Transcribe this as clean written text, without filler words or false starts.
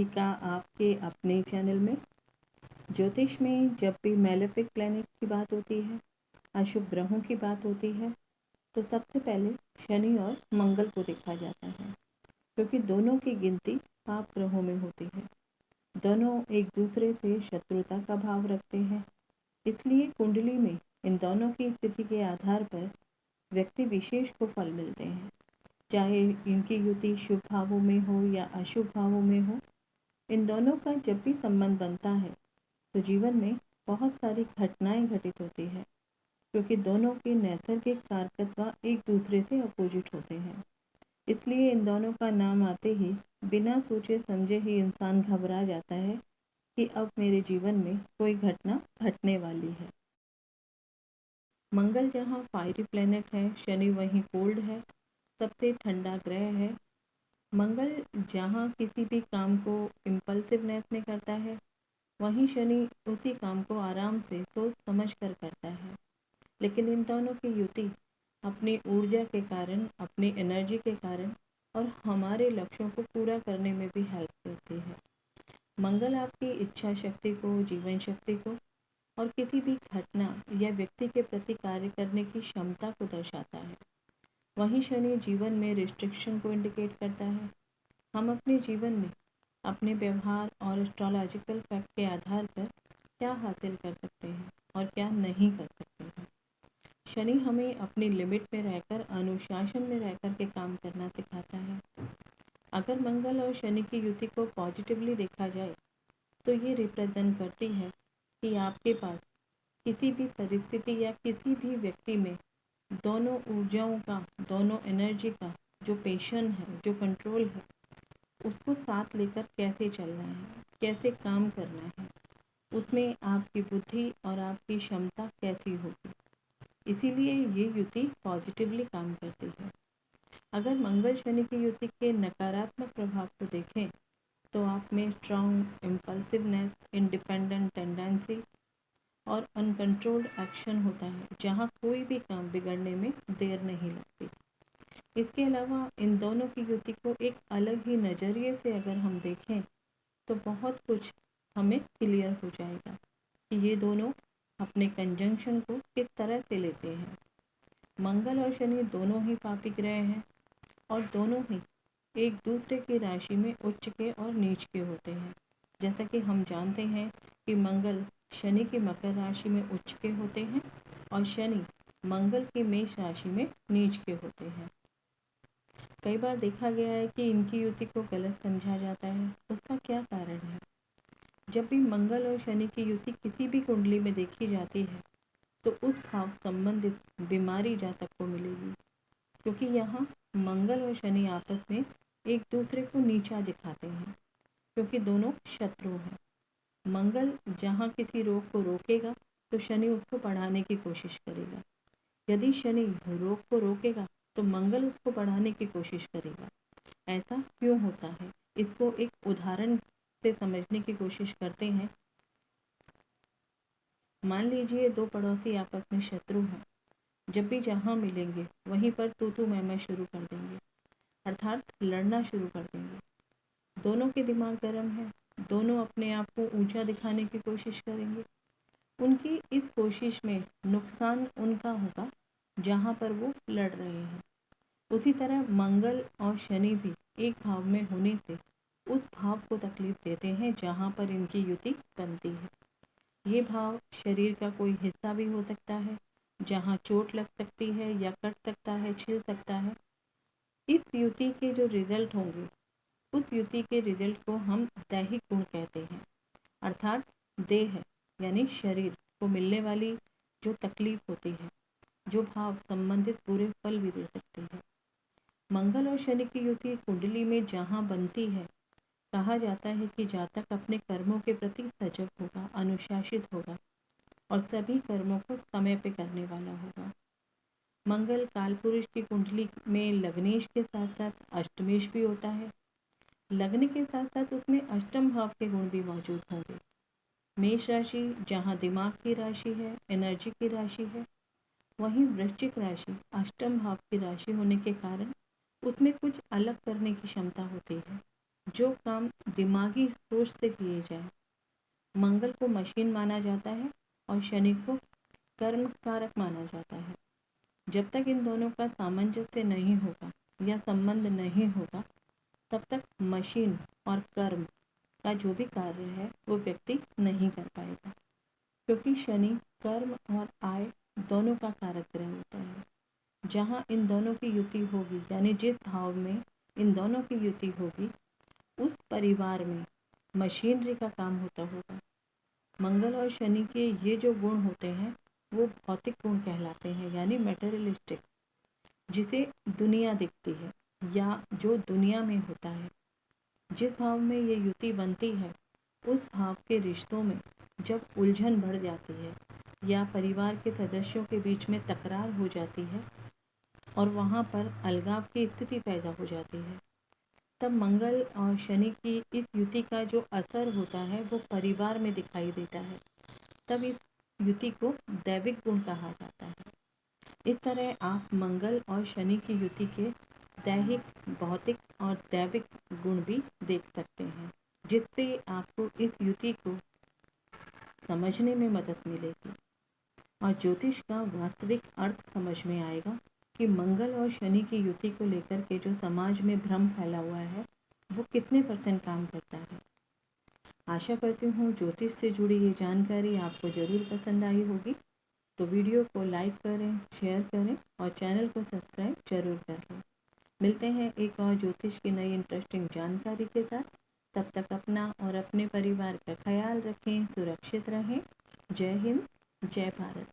सभी का आपके अपने चैनल में। ज्योतिष में जब भी मैलेफिक प्लैनेट की बात होती है, अशुभ ग्रहों की बात होती है, तो सबसे पहले शनि और मंगल को देखा जाता है, क्योंकि दोनों की गिनती पाप ग्रहों में होती है। दोनों एक दूसरे से शत्रुता का भाव रखते हैं, इसलिए कुंडली में इन दोनों की स्थिति के आधार पर व्यक्ति विशेष को फल मिलते हैं। चाहे इनकी युति शुभ भावों में हो या अशुभ भावों में हो, इन दोनों का जब भी संबंध बनता है तो जीवन में बहुत सारी घटनाएं घटित होती है, क्योंकि दोनों के नैसर्गिक कारकत्व एक दूसरे से अपोजिट होते हैं। इसलिए इन दोनों का नाम आते ही बिना सोचे समझे ही इंसान घबरा जाता है कि अब मेरे जीवन में कोई घटना घटने वाली है। मंगल जहाँ फायरी प्लेनेट है, शनि वहीं कोल्ड है, सबसे ठंडा ग्रह है। मंगल जहाँ किसी भी काम को इम्पल्सिवनेस में करता है, वहीं शनि उसी काम को आराम से सोच समझ कर करता है। लेकिन इन दोनों की युति अपनी ऊर्जा के कारण, अपनी एनर्जी के कारण और हमारे लक्ष्यों को पूरा करने में भी हेल्प करती है। मंगल आपकी इच्छा शक्ति को, जीवन शक्ति को और किसी भी घटना या व्यक्ति के प्रति कार्य करने की क्षमता को दर्शाता है। वहीं शनि जीवन में रिस्ट्रिक्शन को इंडिकेट करता है। हम अपने जीवन में अपने व्यवहार और एस्ट्रोलॉजिकल फैक्ट के आधार पर क्या हासिल कर सकते हैं और क्या नहीं कर सकते हैं। शनि हमें अपनी लिमिट में रहकर, अनुशासन में रहकर के काम करना सिखाता है। अगर मंगल और शनि की युति को पॉजिटिवली देखा जाए तो ये रिप्रेजेंट करती है कि आपके पास किसी भी परिस्थिति या किसी भी व्यक्ति में दोनों ऊर्जाओं का, दोनों एनर्जी का जो पेशन है, जो कंट्रोल है, उसको साथ लेकर कैसे चलना है, कैसे काम करना है, उसमें आपकी बुद्धि और आपकी क्षमता कैसी होगी। इसीलिए ये युति पॉजिटिवली काम करती है। अगर मंगल शनि की युति के नकारात्मक प्रभाव को देखें तो आप में स्ट्रॉन्ग इम्पल्सिवनेस, इंडिपेंडेंट टेंडेंसी और अनकंट्रोल्ड एक्शन होता है, जहाँ कोई भी काम बिगड़ने में देर नहीं लगती। इसके अलावा इन दोनों की युति को एक अलग ही नज़रिए से अगर हम देखें तो बहुत कुछ हमें क्लियर हो जाएगा कि ये दोनों अपने कंजंक्शन को किस तरह से लेते हैं। मंगल और शनि दोनों ही पापी ग्रह हैं और दोनों ही एक दूसरे की राशि में उच्च के और नीच के होते हैं। जैसा कि हम जानते हैं कि मंगल शनि की मकर राशि में उच्च के होते हैं और शनि मंगल की मेष राशि में नीच के होते हैं। कई बार देखा गया है कि इनकी युति को गलत समझा जाता है। उसका क्या कारण है? जब भी मंगल और शनि की युति किसी भी कुंडली में देखी जाती है तो उस भाव संबंधित बीमारी जातक को मिलेगी, क्योंकि यहाँ मंगल और शनि आपस में एक दूसरे को नीचा दिखाते हैं, क्योंकि दोनों शत्रु हैं। मंगल जहाँ किसी रोग को रोकेगा तो शनि उसको बढ़ाने की कोशिश करेगा। यदि शनि रोग को रोकेगा तो मंगल उसको बढ़ाने की कोशिश करेगा। ऐसा क्यों होता है, इसको एक उदाहरण से समझने की कोशिश करते हैं। मान लीजिए दो पड़ोसी आपस में शत्रु हैं। जब भी जहाँ मिलेंगे वहीं पर तू मैं शुरू कर देंगे, अर्थात लड़ना शुरू कर देंगे। दोनों के दिमाग गर्म है, दोनों अपने आप को ऊंचा दिखाने की कोशिश करेंगे। उनकी इस कोशिश में नुकसान उनका होगा जहाँ पर वो लड़ रहे हैं। उसी तरह मंगल और शनि भी एक भाव में होने से उस भाव को तकलीफ देते हैं जहाँ पर इनकी युति बनती है। ये भाव शरीर का कोई हिस्सा भी हो सकता है, जहाँ चोट लग सकती है या कट सकता है, छिल सकता है। इस युति के जो रिजल्ट होंगे, उस युति के रिजल्ट को हम दैहिक गुण कहते हैं, अर्थात देह यानी शरीर को मिलने वाली जो तकलीफ होती है, जो भाव संबंधित बुरे फल भी दे सकती है। मंगल और शनि की युति कुंडली में जहाँ बनती है, कहा जाता है कि जातक अपने कर्मों के प्रति सजग होगा, अनुशासित होगा और सभी कर्मों को समय पे करने वाला होगा। मंगल कालपुरुष की कुंडली में लग्नेश के साथ साथ अष्टमेश भी होता है। लग्न के साथ साथ उसमें अष्टम भाव के गुण भी मौजूद होंगे। मेष राशि जहाँ दिमाग की राशि है, एनर्जी की राशि है, वहीं वृश्चिक राशि अष्टम भाव की राशि होने के कारण उसमें कुछ अलग करने की क्षमता होती है। जो काम दिमागी सोच से किए जाए। मंगल को मशीन माना जाता है और शनि को कर्म कारक माना जाता है। जब तक इन दोनों का सामंजस्य नहीं होगा या संबंध नहीं होगा, तब तक मशीन और कर्म का जो भी कार्य है वो व्यक्ति नहीं कर पाएगा, क्योंकि शनि कर्म और आय दोनों का कारक ग्रह होता है। जहाँ इन दोनों की युति होगी, यानी जिस भाव में इन दोनों की युति होगी, उस परिवार में मशीनरी का काम होता होगा। मंगल और शनि के ये जो गुण होते हैं वो भौतिक गुण कहलाते हैं, यानी मेटेरियलिस्टिक, जिसे दुनिया दिखती है या जो दुनिया में होता है। जिस भाव में ये युति बनती है, उस भाव के रिश्तों में जब उलझन बढ़ जाती है या परिवार के सदस्यों के बीच में तकरार हो जाती है और वहाँ पर अलगाव की स्थिति पैदा हो जाती है, तब मंगल और शनि की इस युति का जो असर होता है वो परिवार में दिखाई देता है। तब इस युति को दैविक गुण कहा जाता है। इस तरह आप मंगल और शनि की युति के दैहिक, भौतिक और दैविक गुण भी देख सकते हैं, जिससे आपको इस युति को समझने में मदद मिलेगी और ज्योतिष का वास्तविक अर्थ समझ में आएगा कि मंगल और शनि की युति को लेकर के जो समाज में भ्रम फैला हुआ है वो कितने % काम करता है। आशा करती हूँ ज्योतिष से जुड़ी ये जानकारी आपको ज़रूर पसंद आई होगी। तो वीडियो को लाइक करें, शेयर करें और चैनल को सब्सक्राइब जरूर कर लें। मिलते हैं एक और ज्योतिष की नई इंटरेस्टिंग जानकारी के साथ। तब तक अपना और अपने परिवार का ख्याल रखें, सुरक्षित रहें। जय हिंद, जय भारत।